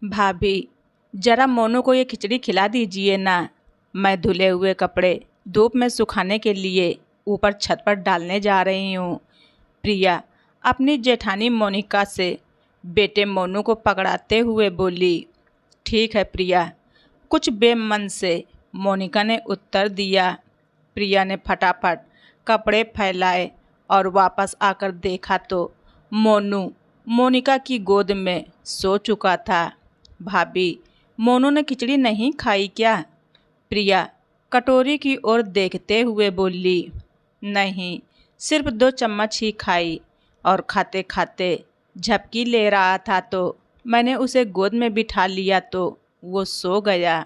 भाभी, जरा मोनू को ये खिचड़ी खिला दीजिए ना। मैं धुले हुए कपड़े धूप में सुखाने के लिए ऊपर छत पर डालने जा रही हूँ। प्रिया अपनी जेठानी मोनिका से बेटे मोनू को पकड़ाते हुए बोली। ठीक है प्रिया, कुछ बेमन से मोनिका ने उत्तर दिया। प्रिया ने फटाफट कपड़े फैलाए और वापस आकर देखा तो मोनू मोनिका की गोद में सो चुका था। भाभी, मोनू ने खिचड़ी नहीं खाई क्या? प्रिया कटोरी की ओर देखते हुए बोली। नहीं, सिर्फ 2 चम्मच ही खाई और खाते खाते झपकी ले रहा था तो मैंने उसे गोद में बिठा लिया तो वो सो गया।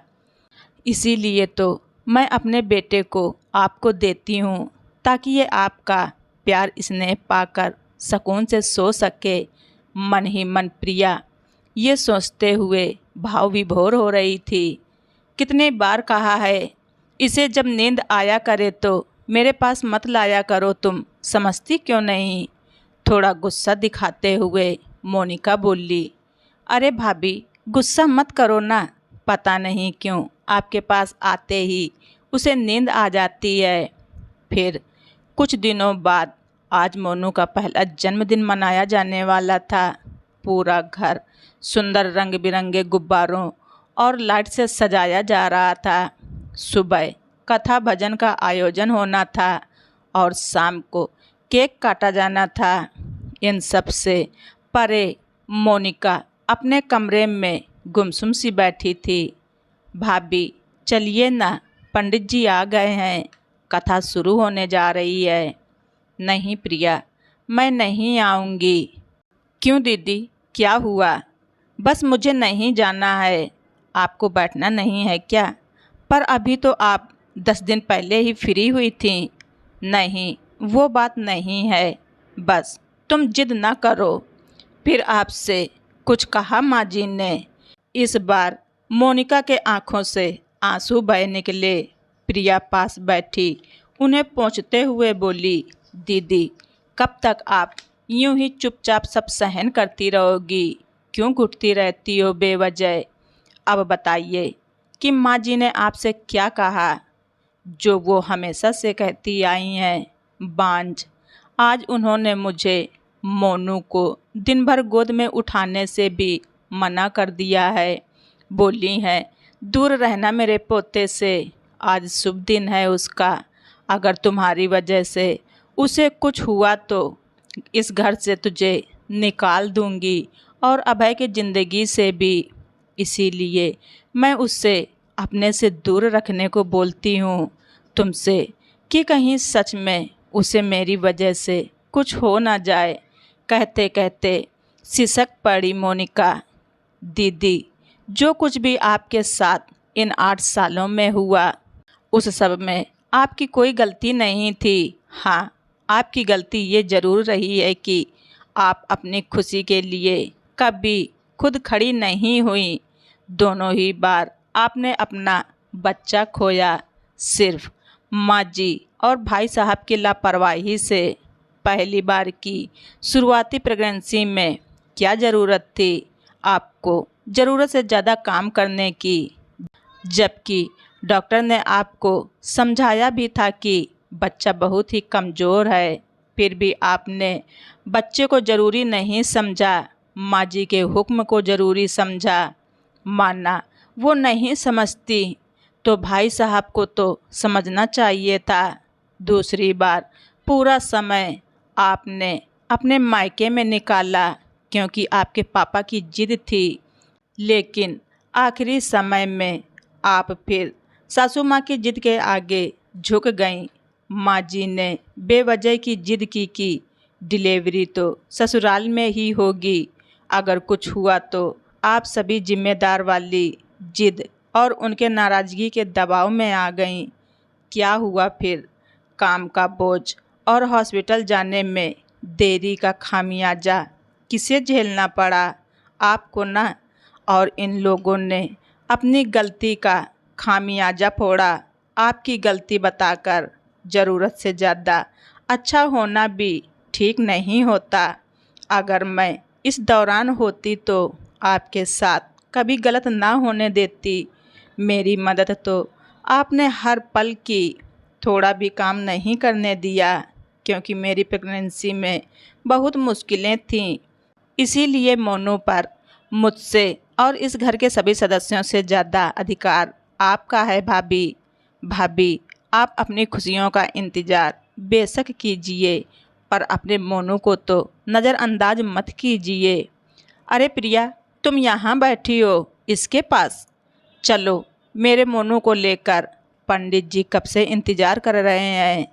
इसीलिए तो मैं अपने बेटे को आपको देती हूँ ताकि ये आपका प्यार स्नेह पाकर सुकून से सो सके। मन ही मन प्रिया ये सोचते हुए भाव विभोर हो रही थी। कितने बार कहा है, इसे जब नींद आया करे तो मेरे पास मत लाया करो, तुम समझती क्यों नहीं? थोड़ा गुस्सा दिखाते हुए मोनिका बोली। अरे भाभी, गुस्सा मत करो ना। पता नहीं क्यों आपके पास आते ही उसे नींद आ जाती है। फिर कुछ दिनों बाद आज मोनू का पहला जन्मदिन मनाया जाने वाला था। पूरा घर सुंदर रंग बिरंगे गुब्बारों और लाइट से सजाया जा रहा था। सुबह कथा भजन का आयोजन होना था और शाम को केक काटा जाना था। इन सब से परे मोनिका अपने कमरे में गुमसुम सी बैठी थी। भाभी चलिए ना, पंडित जी आ गए हैं, कथा शुरू होने जा रही है। नहीं प्रिया, मैं नहीं आऊँगी। क्यों दीदी, क्या हुआ? बस मुझे नहीं जाना है। आपको बैठना नहीं है क्या? पर अभी तो आप 10 दिन पहले ही फ्री हुई थी। नहीं, वो बात नहीं है। बस तुम जिद ना करो। फिर आपसे कुछ कहा माँ जी ने? इस बार मोनिका के आंखों से आंसू बह निकले। प्रिया पास बैठी उन्हें पोंछते हुए बोली। दीदी, कब तक आप यूं ही चुपचाप सब सहन करती रहोगी? क्यों घुटती रहती हो बेवजह? अब बताइए कि माँ जी ने आपसे क्या कहा, जो वो हमेशा से कहती आई हैं, बांझ। आज उन्होंने मुझे मोनू को दिन भर गोद में उठाने से भी मना कर दिया है। बोली हैं, दूर रहना मेरे पोते से, आज शुभ दिन है उसका। अगर तुम्हारी वजह से उसे कुछ हुआ तो इस घर से तुझे निकाल दूंगी और अभय की ज़िंदगी से भी। इसीलिए मैं उससे अपने से दूर रखने को बोलती हूँ तुमसे कि कहीं सच में उसे मेरी वजह से कुछ हो ना जाए। कहते कहते सिसक पड़ी मोनिका। दीदी, जो कुछ भी आपके साथ इन 8 सालों में हुआ उस सब में आपकी कोई गलती नहीं थी। हाँ, आपकी गलती ये ज़रूर रही है कि आप अपनी खुशी के लिए कभी खुद खड़ी नहीं हुई। दोनों ही बार आपने अपना बच्चा खोया, सिर्फ माँ जी और भाई साहब की लापरवाही से। पहली बार की शुरुआती प्रेगनेंसी में क्या ज़रूरत थी आपको ज़रूरत से ज़्यादा काम करने की, जबकि डॉक्टर ने आपको समझाया भी था कि बच्चा बहुत ही कमज़ोर है। फिर भी आपने बच्चे को ज़रूरी नहीं समझा, माँ जी के हुक्म को ज़रूरी समझा। माना वो नहीं समझती तो भाई साहब को तो समझना चाहिए था। दूसरी बार पूरा समय आपने अपने मायके में निकाला क्योंकि आपके पापा की जिद थी, लेकिन आखिरी समय में आप फिर सासू माँ की जिद के आगे झुक गईं। माँ जी ने बेवजह की जिद की कि डिलीवरी तो ससुराल में ही होगी, अगर कुछ हुआ तो आप सभी जिम्मेदार वाली जिद और उनके नाराज़गी के दबाव में आ गईं। क्या हुआ फिर? काम का बोझ और हॉस्पिटल जाने में देरी का खामियाजा किसे झेलना पड़ा? आपको ना। और इन लोगों ने अपनी गलती का खामियाजा फोड़ा। आपकी गलती बताकर ज़रूरत से ज़्यादा अच्छा होना भी ठीक नहीं होता। अगर मैं इस दौरान होती तो आपके साथ कभी गलत ना होने देती। मेरी मदद तो आपने हर पल की, थोड़ा भी काम नहीं करने दिया, क्योंकि मेरी प्रेगनेंसी में बहुत मुश्किलें थीं। इसीलिए मोनू पर मुझसे और इस घर के सभी सदस्यों से ज़्यादा अधिकार आपका है भाभी। भाभी, आप अपनी खुशियों का इंतज़ार बेशक कीजिए, पर अपने मोनू को तो नज़रअंदाज मत कीजिए। अरे प्रिया, तुम यहाँ बैठी हो इसके पास? चलो मेरे मोनू को लेकर, पंडित जी कब से इंतज़ार कर रहे हैं।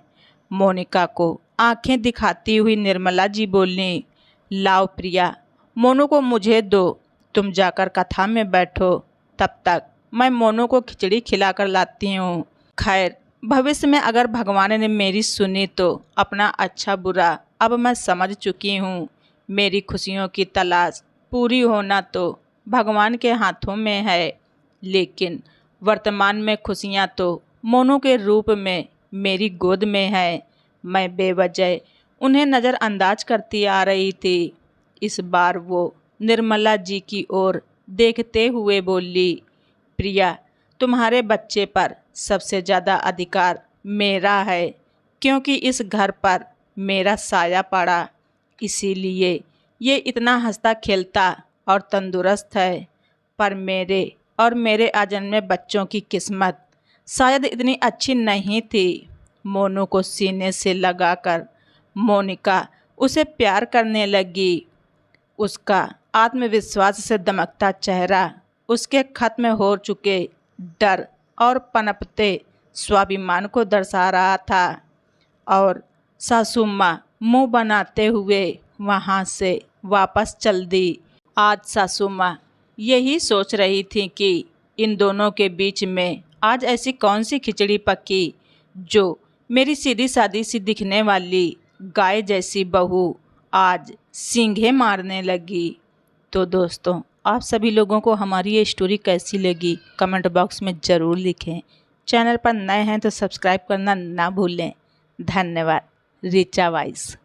मोनिका को आंखें दिखाती हुई निर्मला जी बोली, लाओ प्रिया, मोनू को मुझे दो, तुम जाकर कथा में बैठो, तब तक मैं मोनू को खिचड़ी खिलाकर लाती हूँ। खैर, भविष्य में अगर भगवान ने मेरी सुनी तो अपना अच्छा बुरा अब मैं समझ चुकी हूँ। मेरी खुशियों की तलाश पूरी होना तो भगवान के हाथों में है, लेकिन वर्तमान में खुशियाँ तो मोनू के रूप में मेरी गोद में है। मैं बेवजह उन्हें नज़रअंदाज करती आ रही थी। इस बार वो निर्मला जी की ओर देखते हुए बोली, प्रिया, तुम्हारे बच्चे पर सबसे ज़्यादा अधिकार मेरा है, क्योंकि इस घर पर मेरा साया पड़ा, इसीलिए ये इतना हंसता खेलता और तंदुरुस्त है। पर मेरे और मेरे अजन्मे बच्चों की किस्मत शायद इतनी अच्छी नहीं थी। मोनू को सीने से लगाकर मोनिका उसे प्यार करने लगी। उसका आत्मविश्वास से दमकता चेहरा उसके खत्म हो चुके डर और पनपते स्वाभिमान को दर्शा रहा था। और सासू माँ मुँह बनाते हुए वहाँ से वापस चल दी। आज सासू माँ यही सोच रही थी कि इन दोनों के बीच में आज ऐसी कौन सी खिचड़ी पकी जो मेरी सीधी सादी सी दिखने वाली गाय जैसी बहू आज सींघें मारने लगी। तो दोस्तों, आप सभी लोगों को हमारी ये स्टोरी कैसी लगी कमेंट बॉक्स में ज़रूर लिखें। चैनल पर नए हैं तो सब्सक्राइब करना ना भूलें। धन्यवाद। ऋचा वाइस।